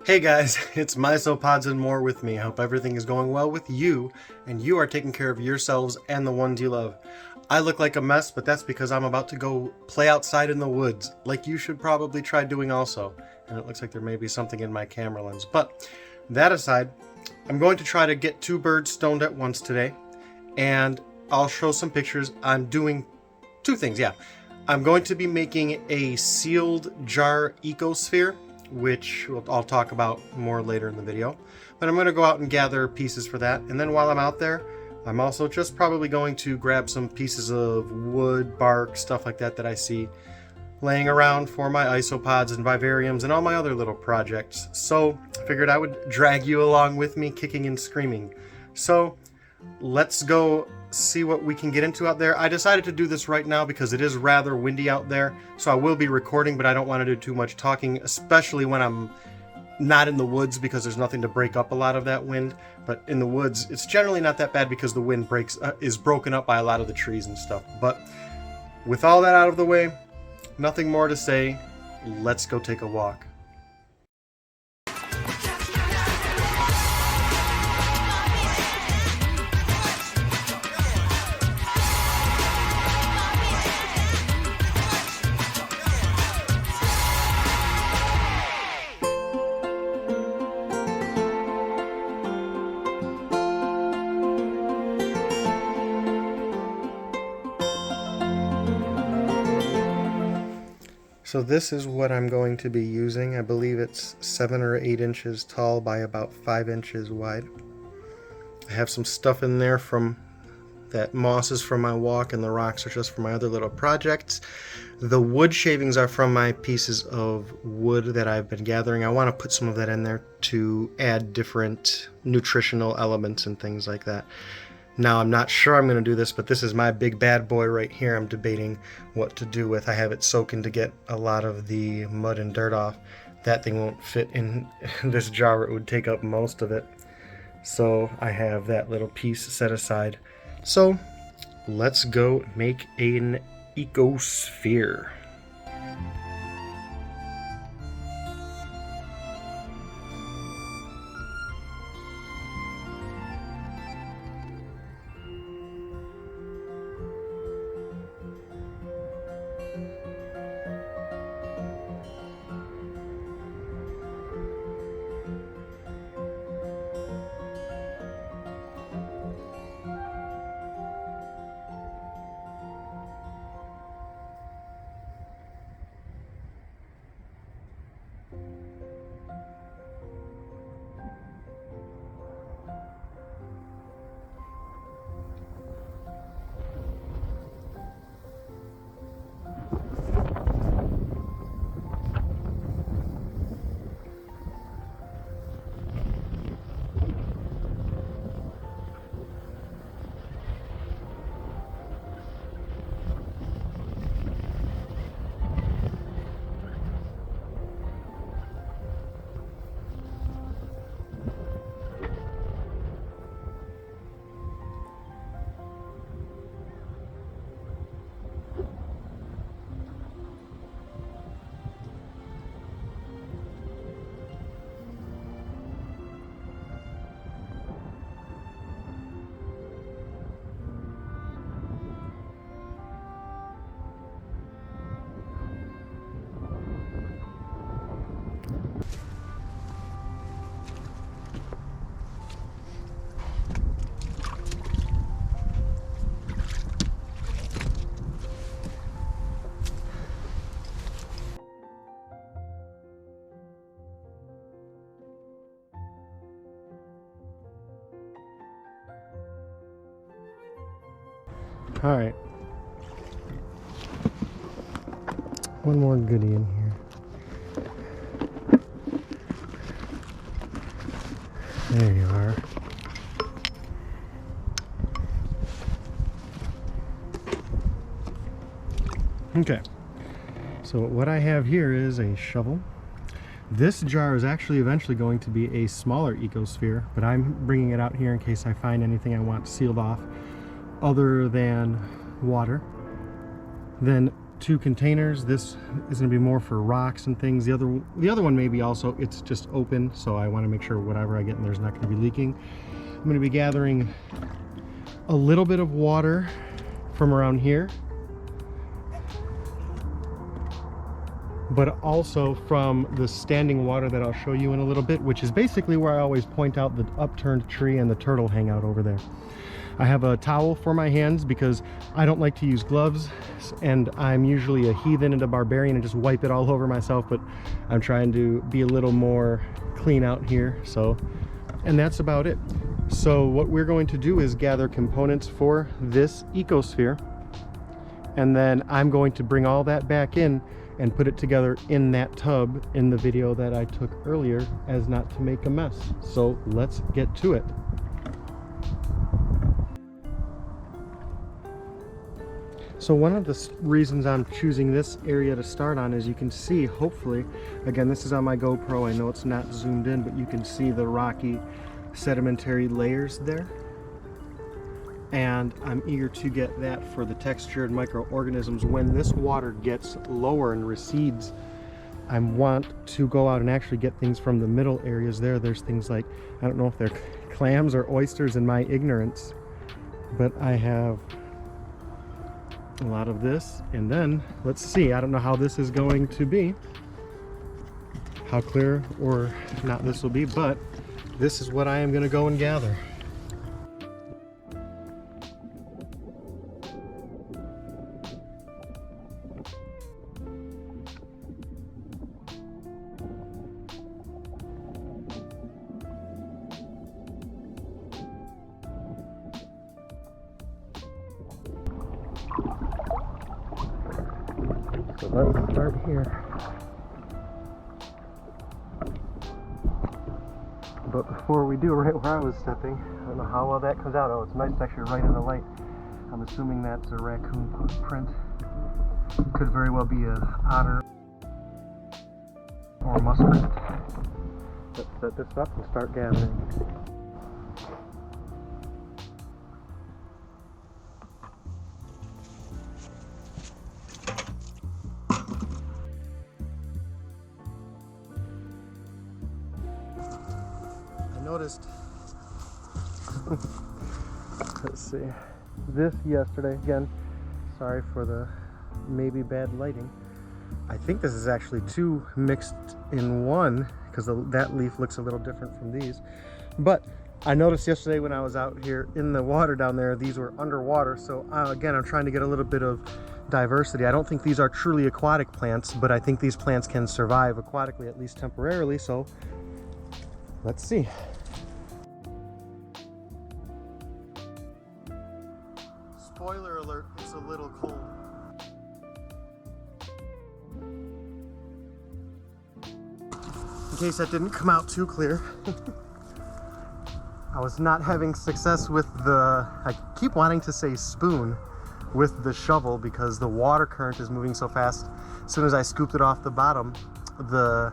Hey guys, it's Mysopods and more with me. I hope everything is going well with you and you are taking care of yourselves and the ones you love. I look like a mess, but that's because I'm about to go play outside in the woods, like you should probably try doing also. And it looks like there may be something in my camera lens. But that aside, I'm going to try to get 2 birds stoned at once today, and I'll show some pictures. I'm doing 2 things, yeah. I'm going to be making a sealed jar ecosphere, which I'll talk about more later in the video. But I'm going to go out and gather pieces for that. And then while I'm out there, I'm also just probably going to grab some pieces of wood, bark, stuff like that I see laying around for my isopods and vivariums and all my other little projects. So I figured I would drag you along with me, kicking and screaming. So let's go see what we can get into out there. I decided to do this right now because it is rather windy out there, so I will be recording, but I don't want to do too much talking, especially when I'm not in the woods, because there's nothing to break up a lot of that wind. But in the woods, it's generally not that bad because the wind is broken up by a lot of the trees and stuff. But with all that out of the way, nothing more to say. Let's go take a walk. So this is what I'm going to be using. I believe it's 7 or 8 inches tall by about 5 inches wide. I have some stuff in there from that moss is from my walk, and the rocks are just for my other little projects. The wood shavings are from my pieces of wood that I've been gathering. I want to put some of that in there to add different nutritional elements and things like that. Now, I'm not sure I'm going to do this, but this is my big bad boy right here I'm debating what to do with. I have it soaking to get a lot of the mud and dirt off. That thing won't fit in this jar. It would take up most of it. So I have that little piece set aside. So let's go make an ecosphere. All right. One more goodie in here. There you are. Okay. So what I have here is a shovel. This jar is actually eventually going to be a smaller ecosphere, but I'm bringing it out here in case I find anything I want sealed off other than water. Then 2 containers. This is going to be more for rocks and things. The other one maybe also, it's just open, so I want to make sure whatever I get in there is not going to be leaking. I'm going to be gathering a little bit of water from around here, but also from the standing water that I'll show you in a little bit, which is basically where I always point out the upturned tree and the turtle hang out over there. I have a towel for my hands because I don't like to use gloves, and I'm usually a heathen and a barbarian and just wipe it all over myself, but I'm trying to be a little more clean out here. So, and that's about it. So what we're going to do is gather components for this ecosphere, and then I'm going to bring all that back in and put it together in that tub in the video that I took earlier as not to make a mess. So let's get to it. So one of the reasons I'm choosing this area to start on is you can see, hopefully, again, this is on my GoPro, I know it's not zoomed in, but you can see the rocky sedimentary layers there. And I'm eager to get that for the textured microorganisms. When this water gets lower and recedes, I want to go out and actually get things from the middle areas there. There's things like, I don't know if they're clams or oysters in my ignorance, but I have a lot of this. And then let's see, I don't know how this is going to be, how clear or not this will be, but this is what I am going to go and gather. So let's start here. But before we do, right where I was stepping, I don't know how well that comes out. Oh, it's nice texture right in the light. I'm assuming that's a raccoon print. Could very well be a otter or a muskrat. Let's set this up and start gathering. Noticed let's see, this yesterday, again, sorry for the maybe bad lighting. I think this is actually 2 mixed in one because that leaf looks a little different from these. But I noticed yesterday when I was out here in the water down there, these were underwater. So again, I'm trying to get a little bit of diversity. I don't think these are truly aquatic plants, but I think these plants can survive aquatically, at least temporarily. So let's see. Spoiler alert, it's a little cold. In case that didn't come out too clear. I was not having success with I keep wanting to say spoon, with the shovel because the water current is moving so fast. As soon as I scooped it off the bottom, the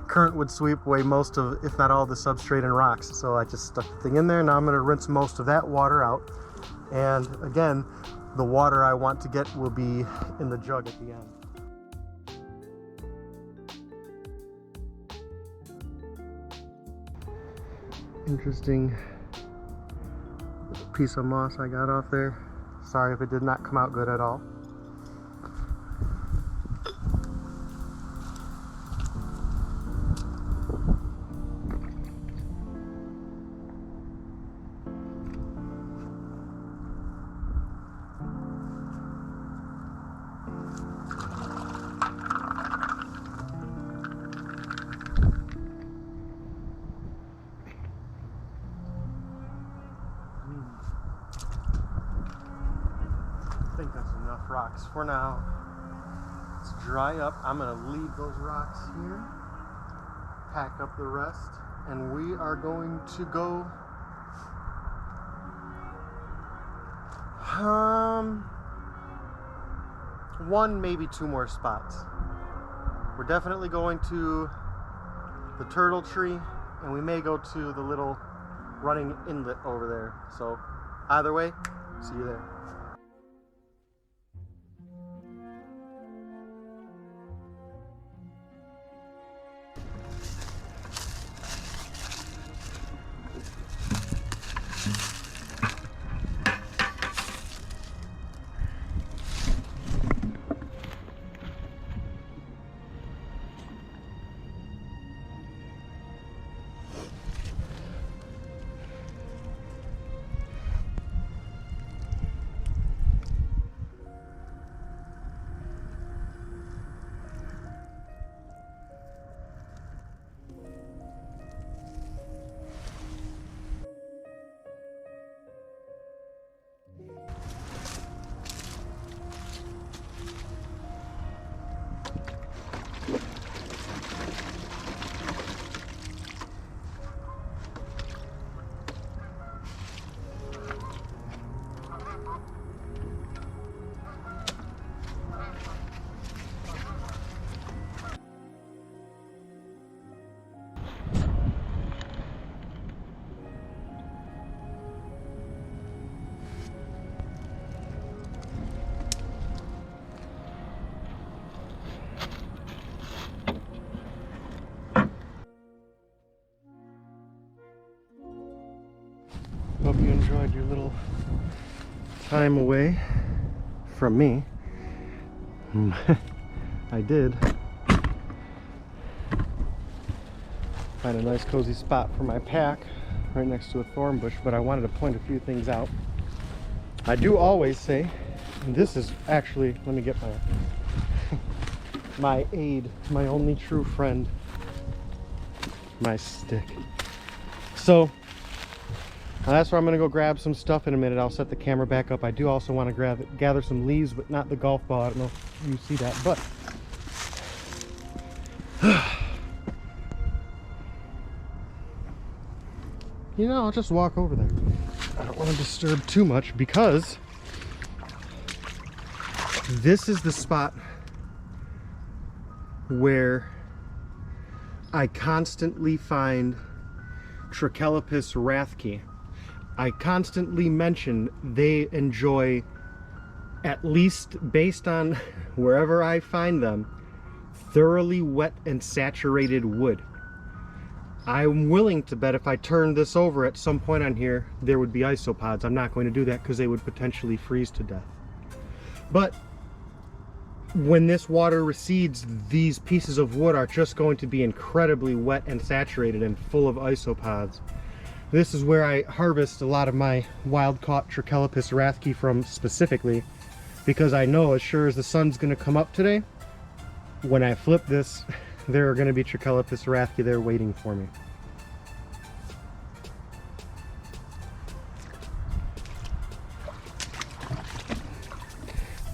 current would sweep away most of, if not all, the substrate and rocks. So I just stuck the thing in there. Now I'm going to rinse most of that water out. And again, the water I want to get will be in the jug at the end. Interesting piece of moss I got off there. Sorry if it did not come out good at all. I think that's enough rocks for now. Let's dry up. I'm going to leave those rocks here, pack up the rest, and we are going to go one, maybe 2 more spots. We're definitely going to the turtle tree, and we may go to the little running inlet over there. So either way, see you there. enjoyed your little time away from me. I did find a nice cozy spot for my pack right next to a thorn bush, but I wanted to point a few things out. I do always say, and this is actually, let me get my aid, my only true friend, my stick. So that's where I'm gonna go grab some stuff in a minute. I'll set the camera back up. I do also want to gather some leaves, but not the golf ball. I don't know if you see that, but you know, I'll just walk over there. I don't want to disturb too much because this is the spot where I constantly find Trachelopus rathke. I constantly mention they enjoy, at least based on wherever I find them, thoroughly wet and saturated wood. I'm willing to bet if I turned this over at some point on here, there would be isopods. I'm not going to do that because they would potentially freeze to death. But when this water recedes, these pieces of wood are just going to be incredibly wet and saturated and full of isopods. This is where I harvest a lot of my wild-caught Trachelopus rathke from specifically, because I know as sure as the sun's going to come up today, when I flip this, there are going to be Trachelopus rathke there waiting for me.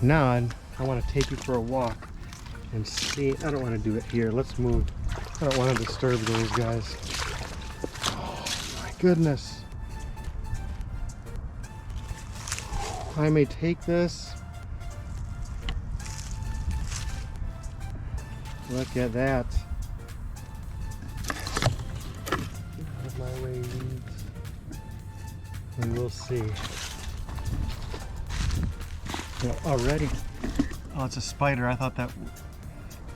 Now I want to take you for a walk and see. I don't want to do it here. Let's move. I don't want to disturb those guys. Oh my goodness. I may take this. Look at that. Out of my way, weeds. And we'll see. Well, already. Oh, it's a spider. I thought that.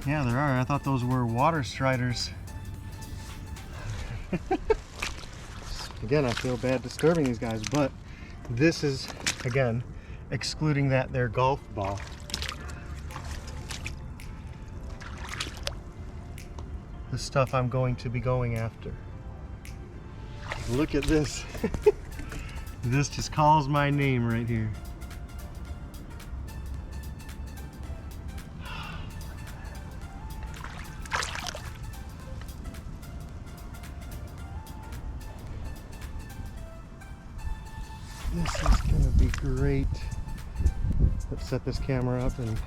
Yeah, there are. I thought those were water striders. Again, I feel bad disturbing these guys, but this is, again, excluding that their golf ball. The stuff I'm going to be going after. Look at this. This just calls my name right here. This is gonna be great. Let's set this camera up and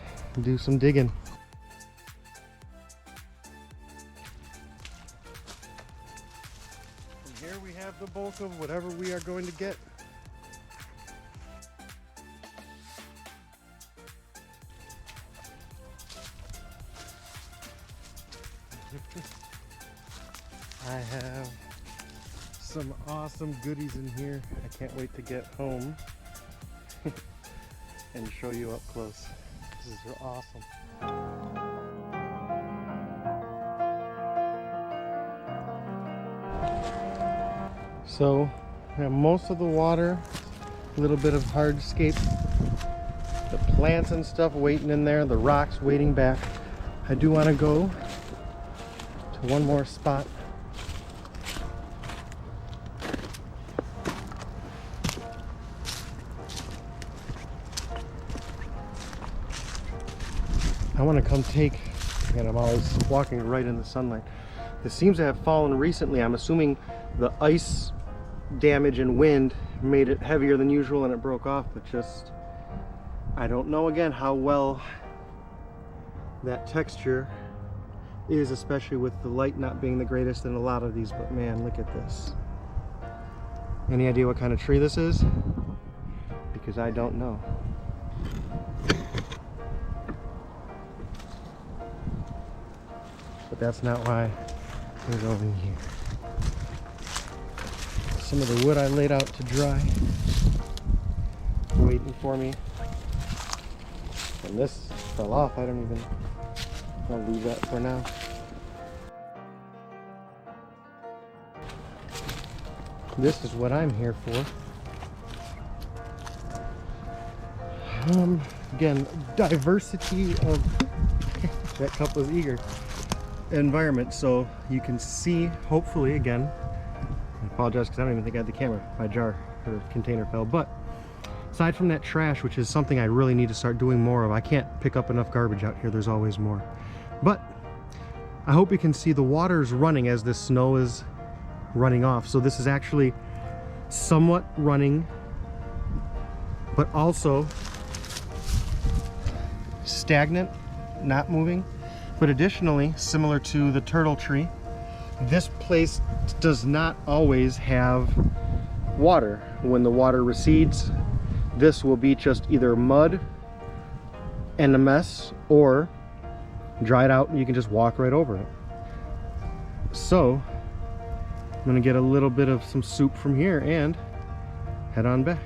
do some digging. And here we have the bulk of whatever we are going to get. I have some awesome goodies in here. I can't wait to get home and show you up close. This is awesome. So we have most of the water, a little bit of hardscape, the plants and stuff waiting in there, the rocks waiting back. I do want to go to one more spot. I want to come take, again, I'm always walking right in the sunlight. This seems to have fallen recently. I'm assuming the ice damage and wind made it heavier than usual and it broke off, but just, I don't know again how well that texture is, especially with the light not being the greatest in a lot of these, but man, look at this. Any idea what kind of tree this is? Because I don't know. But that's not why we're going here. Some of the wood I laid out to dry, waiting for me. And this fell off. I'll leave that for now. This is what I'm here for. Again, diversity of that cup was eager environment, so you can see, hopefully, again, I apologize because I don't even think I had the camera, my jar or container fell, but aside from that trash, which is something I really need to start doing more of, I can't pick up enough garbage out here, there's always more. But I hope you can see the water's running as this snow is running off. So this is actually somewhat running, but also stagnant, not moving. But additionally, similar to the turtle tree, this place does not always have water. When the water recedes, this will be just either mud and a mess, or dried out and you can just walk right over it. So I'm gonna get a little bit of some soup from here and head on back.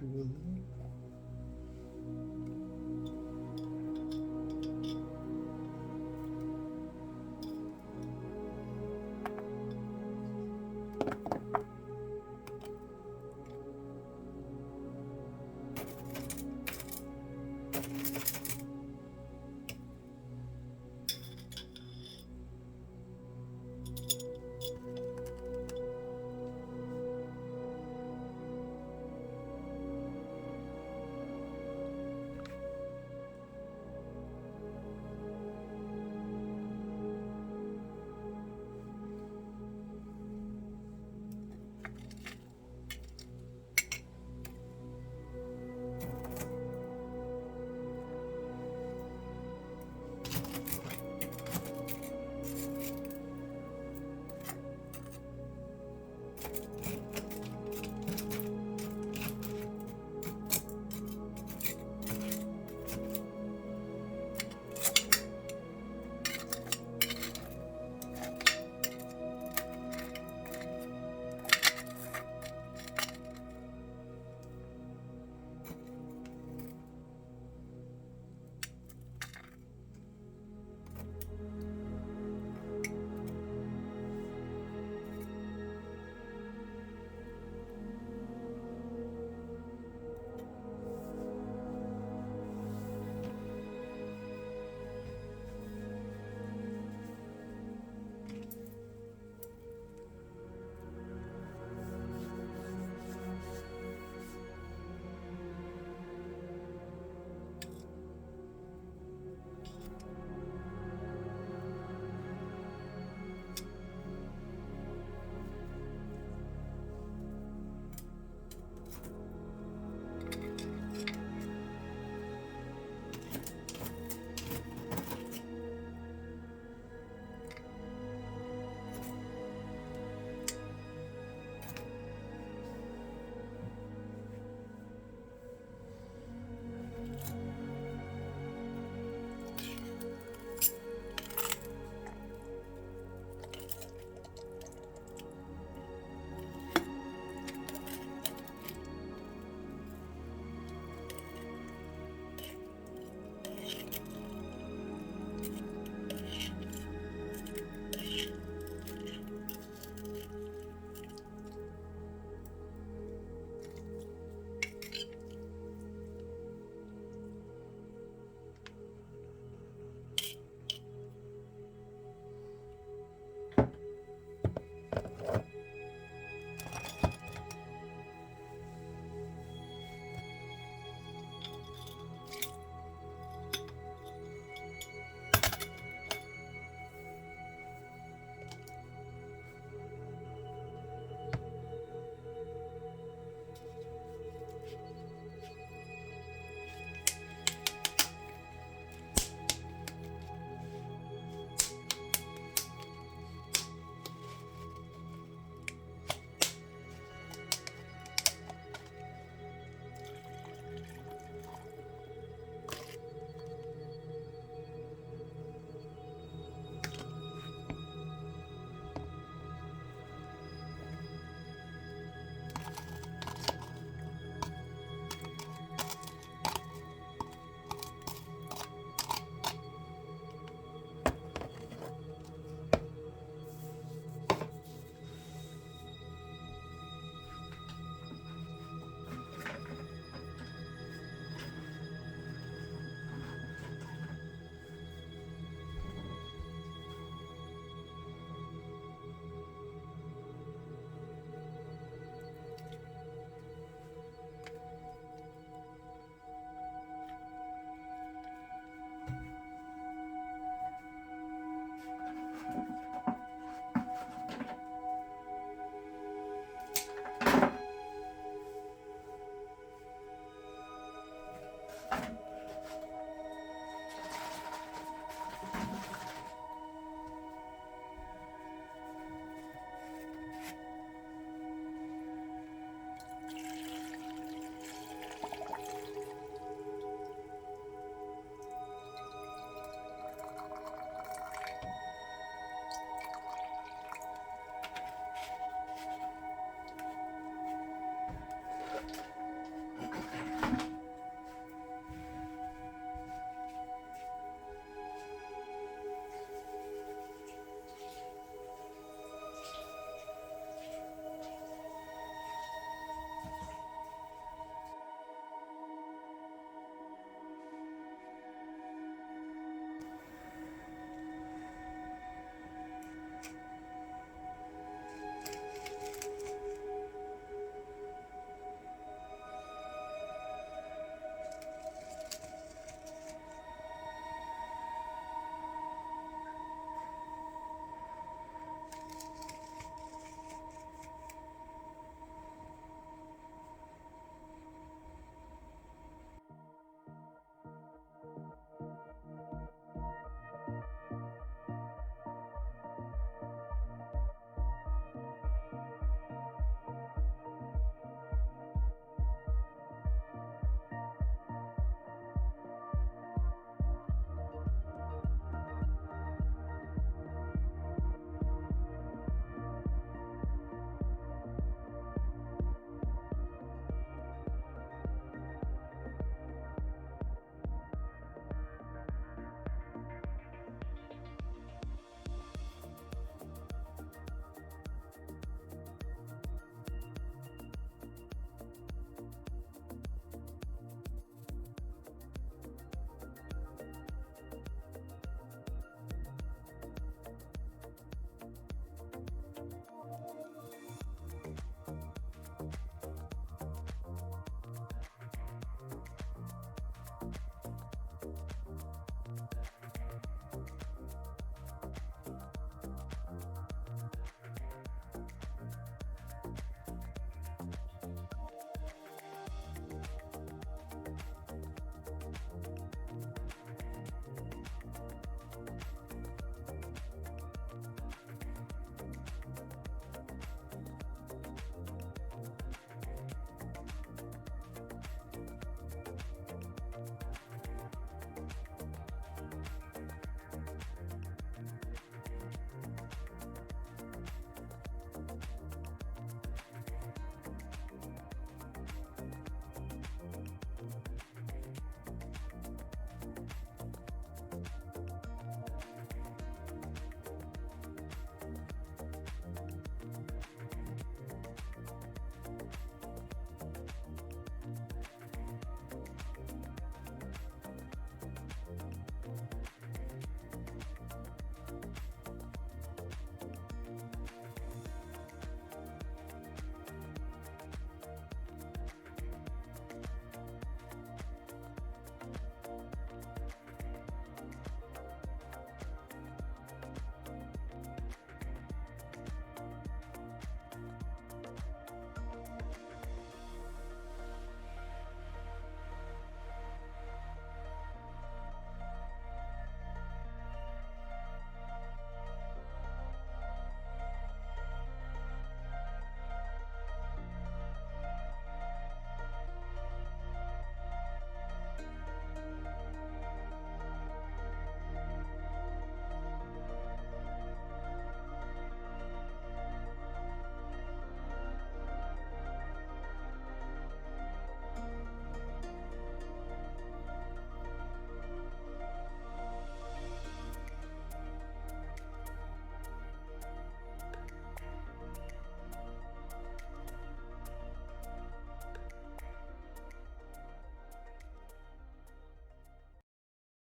Actually.